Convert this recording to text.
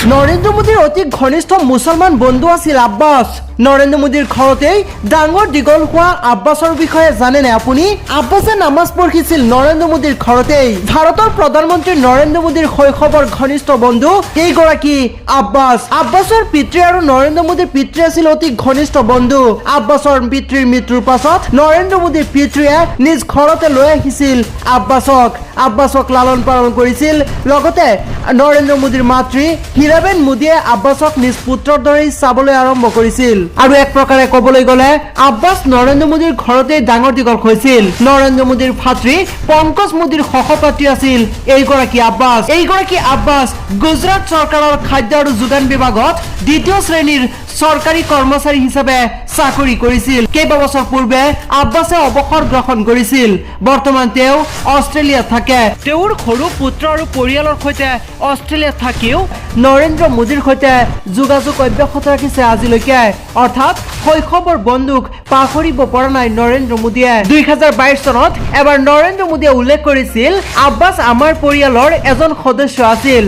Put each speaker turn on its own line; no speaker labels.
নৰেন্দ্ৰ মোদীৰ অতি ঘনিষ্ঠ মুছলমান বন্ধু আছিল আব্বাছ। নৰেন্দ্ৰ মোদীৰ ঘৰতেই ডাঙৰ দীঘল হোৱা আব্বাছৰ বিষয়ে জানেনে আপুনি? আব্বাছে নামাজ পঢ়িছিল নৰেন্দ্ৰ মোদীৰ ঘৰতেই। ভাৰতৰ প্ৰধানমন্ত্ৰী নৰেন্দ্ৰ মোদীৰ শৈশৱৰ ঘনিষ্ঠ বন্ধু এইগৰাকী আব্বাছ। আব্বাছৰ পিতৃ আৰু নৰেন্দ্ৰ মোদীৰ পিতৃ আছিল অতি ঘনিষ্ঠ বন্ধু। আব্বাছৰ পিতৃৰ মৃত্যুৰ পাছত নৰেন্দ্ৰ মোদীৰ পিতৃয়ে নিজ ঘৰতে লৈ আহিছিল আব্বাছক লালন পালন কৰিছিল। লগতে নৰেন্দ্ৰ মোদীৰ মাতৃ হীৰাবেন মোদীয়ে আব্বাছক নিজ পুত্ৰৰ দৰে চাবলৈ আৰম্ভ কৰিছিল। আৰু এক প্ৰকাৰে ক'বলৈ গ'লে আব্বাছ নৰেন্দ্ৰ মোদীৰ ঘৰতে ডাঙৰ দীঘল হৈছিল। নৰেন্দ্ৰ মোদীৰ ভাতৃ পংকজ মোদীৰ সহপাঠী আছিল এইগৰাকী আব্বাছ গুজৰাট চৰকাৰৰ খাদ্য আৰু যোগান বিভাগত দ্বিতীয় শ্ৰেণীৰ চৰকাৰী কৰ্মচাৰী হিচাপে চাকৰি কৰিছিল। কেইবাবছৰ পূৰ্বে আব্বাছে অৱসৰ গ্ৰহণ কৰিছিল। বৰ্তমান তেওঁ অষ্ট্ৰেলিয়াত থাকে। তেওঁৰ সৰু পুত্ৰ আৰু পৰিয়ালৰ সৈতে অষ্ট্ৰেলিয়াত থাকিও নৰেন্দ্ৰ মোদীৰ সৈতে যোগাযোগ অব্যাহত ৰাখিছে আজিলৈকে। অৰ্থাৎ শৈশৱৰ বন্ধুক পাহৰিব পৰা নাই নৰেন্দ্ৰ মোদীয়ে। 2022 চনত এবাৰ নৰেন্দ্ৰ মোদীয়ে উল্লেখ কৰিছিল, আব্বাছ আমাৰ পৰিয়ালৰ এজন সদস্য আছিল।